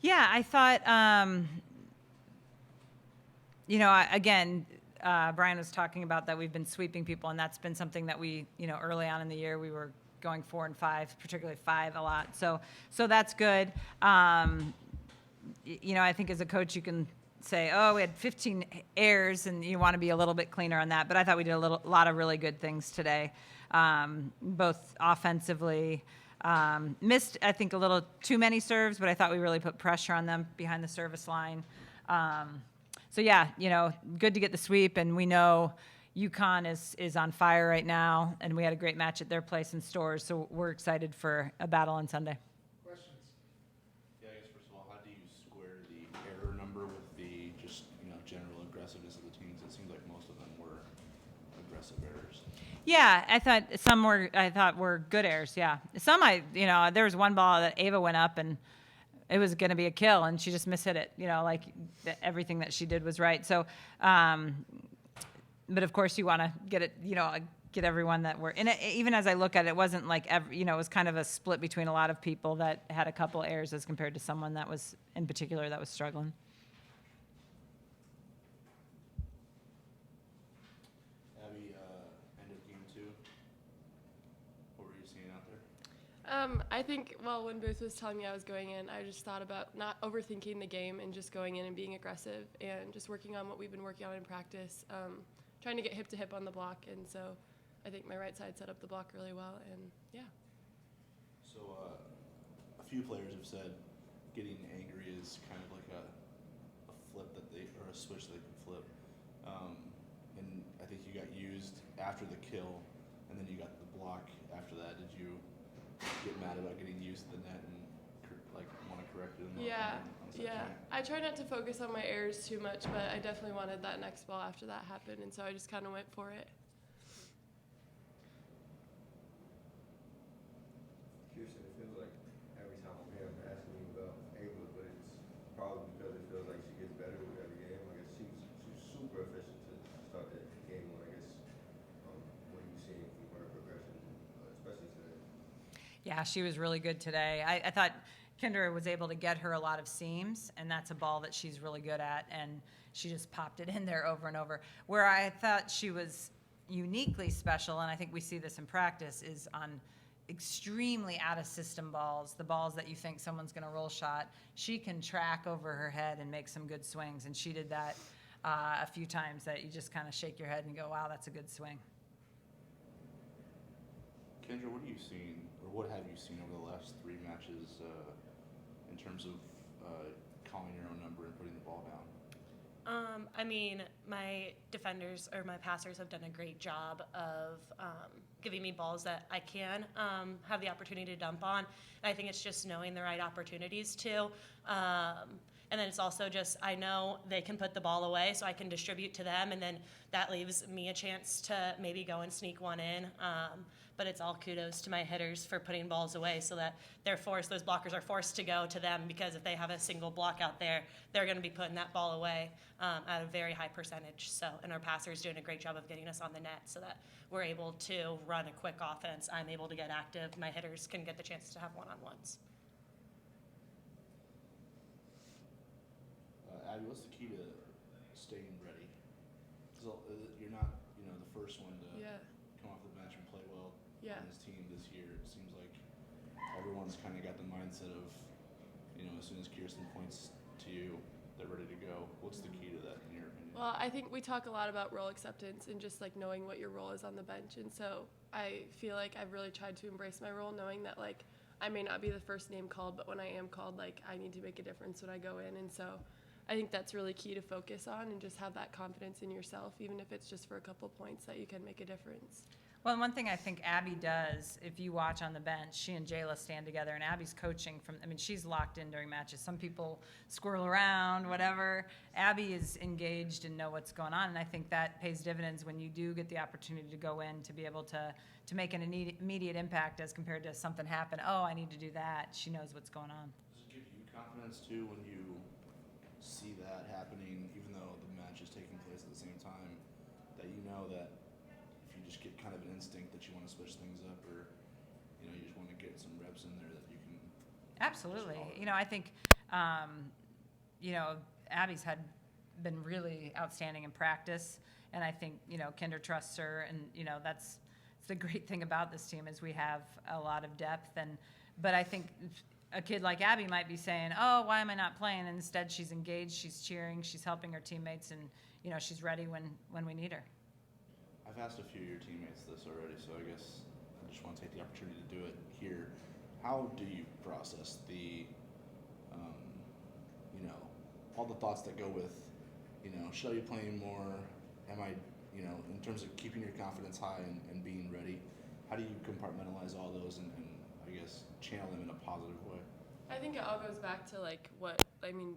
Yeah, I thought, Brian was talking about that we've been sweeping people, and that's been something that we, early on in the year, we were going 4 and 5, particularly 5 a lot. So that's good. I think as a coach, you can say, oh, we had 15 errors, and you want to be a little bit cleaner on that. But I thought we did a lot of really good things today, both offensively. Missed, I think, a little too many serves, but I thought we really put pressure on them behind the service line. So yeah, good to get the sweep, and we know UConn is on fire right now, and we had a great match at their place in Stores, so we're excited for a battle on Sunday. Questions? Yeah, I guess first of all, how do you square the error number with the just general aggressiveness of the teams? It seems like most of them were aggressive errors. Yeah, I thought some were good errors. Yeah, some there was one ball that Ava went up and it was going to be a kill, and she just mishit it. Everything that she did was right. So, but of course you want to get it. Get everyone that were in it. Even as I look at it, it wasn't like it was kind of a split between a lot of people that had a couple errors as compared to someone that was in particular that was struggling. Abby, end of game 2. What were you seeing out there? I think, when Booth was telling me I was going in, I just thought about not overthinking the game and just going in and being aggressive and just working on what we've been working on in practice, trying to get hip to hip on the block. And so I think my right side set up the block really well, and yeah. So a few players have said getting angry is kind of like a flip or a switch they can flip. And I think you got used after the kill, and then you got the block after that. Did you get mad about getting used to the net and want to correct it? Yeah. I try not to focus on my errors too much, but I definitely wanted that next ball after that happened, and so I just kind of went for it. Kirsten, it feels like every time I'm here, I'm asking you about Ava, but it's probably because it feels like she gets better with every game. I guess she's super efficient to start the game on. I guess what are you seeing from her progression, especially today? Yeah, she was really good today. I thought Kendra was able to get her a lot of seams, and that's a ball that she's really good at, and she just popped it in there over and over. Where I thought she was uniquely special, and I think we see this in practice, is on extremely out-of-system balls, the balls that you think someone's going to roll shot. She can track over her head and make some good swings, and she did that a few times that you just kind of shake your head and go, wow, that's a good swing. Kendra, what are you seeing, or what have you seen over the last 3 matches in terms of calling your own number and putting the ball down? My defenders or my passers have done a great job of giving me balls that I can have the opportunity to dump on. And I think it's just knowing the right opportunities too. And then it's also just, I know they can put the ball away, so I can distribute to them, and then that leaves me a chance to maybe go and sneak one in. But it's all kudos to my hitters for putting balls away so that those blockers are forced to go to them, because if they have a single block out there, they're going to be putting that ball away at a very high percentage. So, and our passers doing a great job of getting us on the net so that we're able to run a quick offense. I'm able to get active. My hitters can get the chance to have one-on-ones. Abby, what's the key to staying ready? You're not, the first one to come off the bench and play well on this team this year. It seems like everyone's kind of got the mindset of, as soon as Kirsten points to you, they're ready to go. What's the key to that in your opinion? Well, I think we talk a lot about role acceptance and just knowing what your role is on the bench. And so I feel like I've really tried to embrace my role, knowing that I may not be the first name called, but when I am called, I need to make a difference when I go in. And so I think that's really key to focus on, and just have that confidence in yourself, even if it's just for a couple points, that you can make a difference. Well, one thing I think Abby does, if you watch on the bench, she and Jayla stand together, and Abby's coaching she's locked in during matches. Some people squirrel around, whatever. Abby is engaged and know what's going on, and I think that pays dividends when you do get the opportunity to go in to be able to make an immediate impact as compared to something happen. Oh, I need to do that. She knows what's going on. Does it give you confidence too when you see that happening, even though the match is taking place at the same time, that that if you just get kind of an instinct that you want to switch things up, or you just want to get some reps in there, that you can? Absolutely. I think You know, Abby's been really outstanding in practice, and I think, you know, Kendra trusts her, and, you know, it's the great thing about this team is we have a lot of depth, but I think a kid like Abby might be saying, oh, why am I not playing? And instead she's engaged, she's cheering, she's helping her teammates, and, you know, she's ready when we need her. I've asked a few of your teammates this already, so I guess I just want to take the opportunity to do it here. How do you process the, you know, all the thoughts that go with, you know, should I be playing more? Am I, you know, in terms of keeping your confidence high and being ready, how do you compartmentalize all those and I guess channel them in a positive way? I think it all goes back to like I'm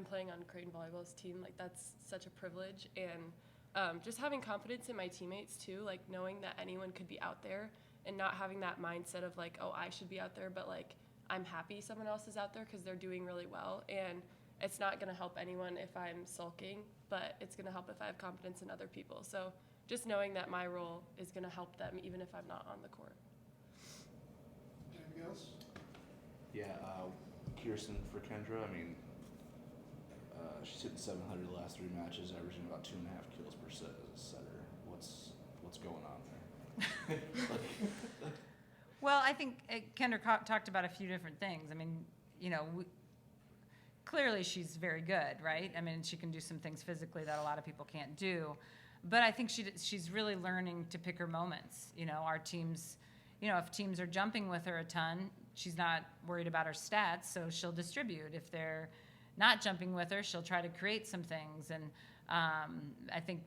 playing on Creighton Volleyball's team. Like that's such a privilege, and just having confidence in my teammates too. Like knowing that anyone could be out there, and not having that mindset of like, oh, I should be out there, but like I'm happy someone else is out there because they're doing really well. And it's not going to help anyone if I'm sulking, but it's going to help if I have confidence in other people. So just knowing that my role is going to help them even if I'm not on the court. Anything else? Yeah, Kirsten for Kendra. I mean, she's hitting 700 the last 3 matches, averaging about 2.5 kills per set as a setter. What's going on there? Well, I think Kendra talked about a few different things. I mean, you know, clearly she's very good, right? I mean, she can do some things physically that a lot of people can't do. But I think she's really learning to pick her moments. You know, our teams, you know, if teams are jumping with her a ton, she's not worried about her stats, so she'll distribute. If they're not jumping with her, she'll try to create some things. And I think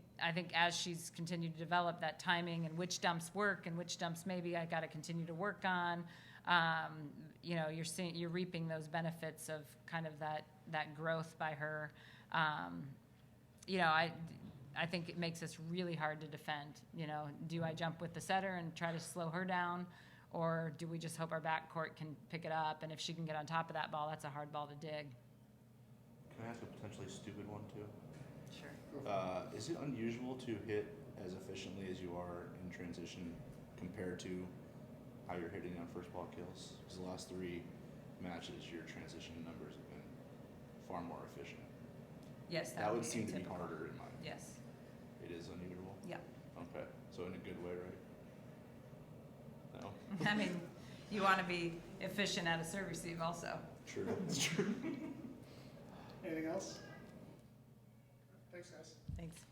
as she's continued to develop that timing and which dumps work and which dumps maybe I got to continue to work on, you know, you're reaping those benefits of kind of that growth by her. You know, I think it makes us really hard to defend. You know, do I jump with the setter and try to slow her down, or do we just hope our backcourt can pick it up? And if she can get on top of that ball, that's a hard ball to dig. Can I ask a potentially stupid one too? Sure. Is it unusual to hit as efficiently as you are in transition compared to how you're hitting on first ball kills? Because the last 3 matches, your transition numbers have been far more efficient. Yes, That would be seem to be atypical. harder in my opinion. Yes. It is unusual? Yeah. Okay, so in a good way, right? No? I mean, you want to be efficient at a serve receive also. True, it's true. Anything else? Thanks, guys. Thanks.